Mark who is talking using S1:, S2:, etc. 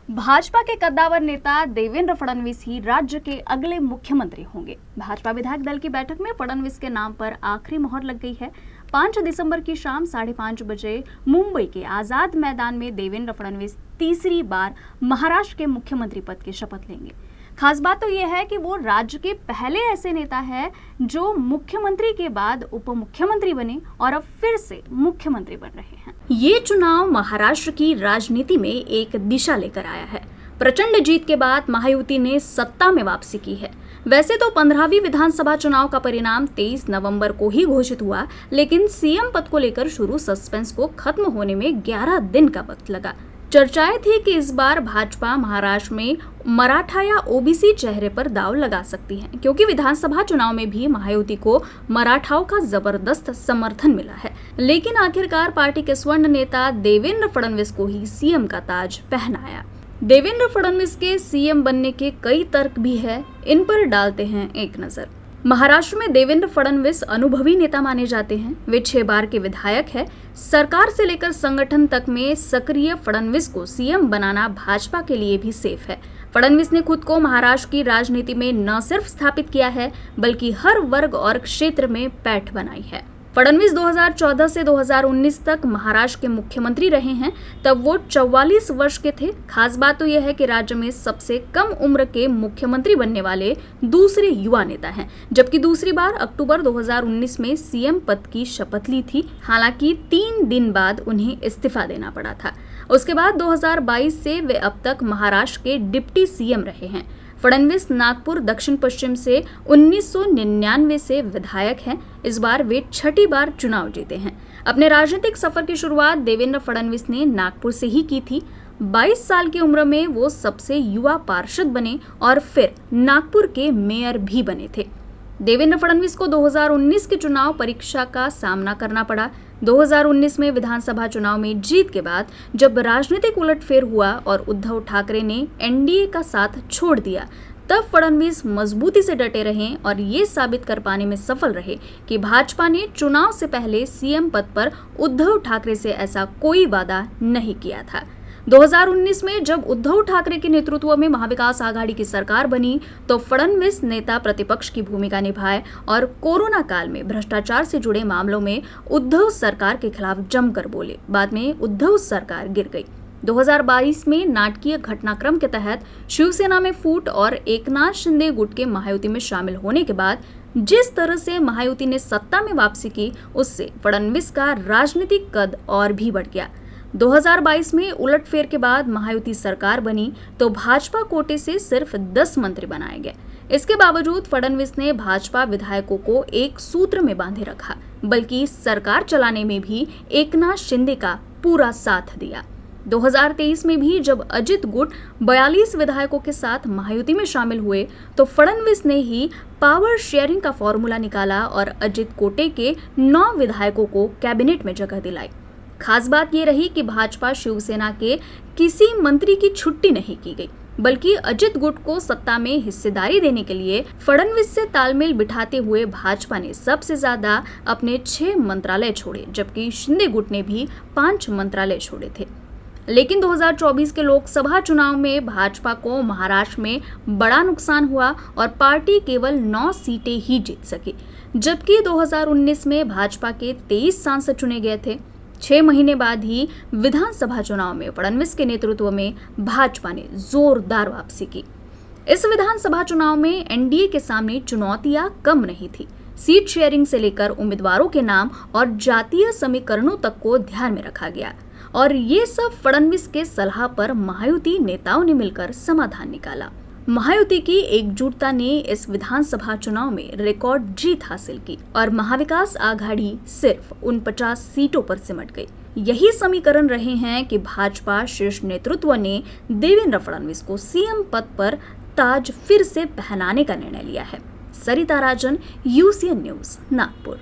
S1: भाजपा के कद्दावर नेता देवेंद्र फडणवीस ही राज्य के अगले मुख्यमंत्री होंगे। भाजपा विधायक दल की बैठक में फडणवीस के नाम पर आखिरी मोहर लग गई है। 5 दिसंबर की शाम 5:30 बजे मुंबई के आजाद मैदान में देवेंद्र फडणवीस तीसरी बार महाराष्ट्र के मुख्यमंत्री पद की शपथ लेंगे। खास बात तो यह है कि वो राज्य के पहले ऐसे नेता है जो मुख्यमंत्री के बाद उप मुख्यमंत्री बने और अब फिर से मुख्यमंत्री बन रहे हैं। ये चुनाव महाराष्ट्र की राजनीति में एक दिशा लेकर आया है। प्रचंड जीत के बाद महायुति ने सत्ता में वापसी की है। वैसे तो 15वीं विधानसभा चुनाव का परिणाम 23 नवंबर को ही घोषित हुआ, लेकिन सीएम पद को लेकर शुरू सस्पेंस को खत्म होने में 11 दिन का वक्त लगा। चर्चाएं थी कि इस बार भाजपा महाराष्ट्र में मराठा या ओबीसी चेहरे पर दांव लगा सकती है, क्योंकि विधानसभा चुनाव में भी महायुति को मराठाओं का जबरदस्त समर्थन मिला है। लेकिन आखिरकार पार्टी के स्वर्ण नेता देवेंद्र फडणवीस को ही सीएम का ताज पहनाया। देवेंद्र फडणवीस के सीएम बनने के कई तर्क भी है, इन पर डालते हैं एक नजर। महाराष्ट्र में देवेंद्र फडणवीस अनुभवी नेता माने जाते हैं। वे 6 बार के विधायक हैं। सरकार से लेकर संगठन तक में सक्रिय फडणवीस को सीएम बनाना भाजपा के लिए भी सेफ है। फडणवीस ने खुद को महाराष्ट्र की राजनीति में न सिर्फ स्थापित किया है, बल्कि हर वर्ग और क्षेत्र में पैठ बनाई है। फडणवीस 2014 से 2019 तक महाराष्ट्र के मुख्यमंत्री रहे हैं। तब वो 44 वर्ष के थे। खास बात तो यह है कि राज्य में सबसे कम उम्र के मुख्यमंत्री बनने वाले दूसरे युवा नेता हैं, जबकि दूसरी बार अक्टूबर 2019 में सीएम पद की शपथ ली थी। हालांकि 3 दिन बाद उन्हें इस्तीफा देना पड़ा था। उसके बाद 2022 से वे अब तक महाराष्ट्र के डिप्टी सीएम रहे हैं। फडणवीस नागपुर दक्षिण पश्चिम से 1999 से विधायक हैं। इस बार वे 6ठी बार चुनाव जीते हैं। अपने राजनीतिक सफर की शुरुआत देवेंद्र फडणवीस ने नागपुर से ही की थी। 22 साल की उम्र में वो सबसे युवा पार्षद बने और फिर नागपुर के मेयर भी बने थे। देवेंद्र फडणवीस को 2019 के चुनाव परीक्षा का सामना करना पड़ा। 2019 में विधानसभा चुनाव में जीत के बाद जब राजनीतिक उलटफेर हुआ और उद्धव ठाकरे ने एनडीए का साथ छोड़ दिया, तब फडणवीस मजबूती से डटे रहे और ये साबित कर पाने में सफल रहे कि भाजपा ने चुनाव से पहले सीएम पद पर उद्धव ठाकरे से ऐसा कोई वादा नहीं किया था। 2019 में जब उद्धव ठाकरे के नेतृत्व में महाविकास आघाड़ी की सरकार बनी, तो फडणवीस नेता प्रतिपक्ष की भूमिका निभाए और कोरोना काल में भ्रष्टाचार से जुड़े मामलों में उद्धव सरकार के खिलाफ जमकर बोले। बाद में उद्धव सरकार गिर गई। 2022 में नाटकीय घटनाक्रम के तहत शिवसेना में फूट और एकनाथ शिंदे गुट के महायुति में शामिल होने के बाद जिस तरह से महायुति ने सत्ता में वापसी की, उससे फडणवीस का राजनीतिक कद और भी बढ़ गया। 2022 में उलटफेर के बाद महायुति सरकार बनी तो भाजपा कोटे से सिर्फ 10 मंत्री बनाए गए। इसके बावजूद फडणवीस ने भाजपा विधायकों को एक सूत्र में बांधे रखा, बल्कि सरकार चलाने में भी एकनाथ शिंदे का पूरा साथ दिया। 2023 में भी जब अजित गुट 42 विधायकों के साथ महायुति में शामिल हुए, तो फडणवीस ने ही पावर शेयरिंग का फॉर्मूला निकाला और अजित कोटे के 9 विधायकों को कैबिनेट में जगह दिलाई। खास बात ये रही कि भाजपा शिवसेना के किसी मंत्री की छुट्टी नहीं की गई, बल्कि अजित गुट को सत्ता में हिस्सेदारी देने के लिए फडणवीस से तालमेल बिठाते हुए भाजपा ने सबसे ज्यादा अपने 6 मंत्रालय छोड़े, जबकि शिंदे गुट ने भी 5 मंत्रालय छोड़े थे। लेकिन 2024 के लोकसभा चुनाव में भाजपा को महाराष्ट्र में बड़ा नुकसान हुआ और पार्टी केवल 9 सीटें ही जीत सकी, जबकि 2019 में भाजपा के 23 सांसद चुने गए थे। 6 महीने बाद ही विधानसभा चुनाव में फडणवीस के नेतृत्व में भाजपा ने जोरदार वापसी की। इस विधानसभा चुनाव में एनडीए के सामने चुनौतियां कम नहीं थी। सीट शेयरिंग से लेकर उम्मीदवारों के नाम और जातीय समीकरणों तक को ध्यान में रखा गया, और ये सब फडणवीस के सलाह पर महायुति नेताओं ने मिलकर समाधान निकाला। महायुति की एकजुटता ने इस विधानसभा चुनाव में रिकॉर्ड जीत हासिल की और महाविकास आघाड़ी सिर्फ 49 सीटों पर सिमट गई। यही समीकरण रहे हैं कि भाजपा शीर्ष नेतृत्व ने देवेंद्र फडणवीस को सीएम पद पर ताज फिर से पहनाने का निर्णय लिया है। सरिता राजन, यूसीएन न्यूज, नागपुर।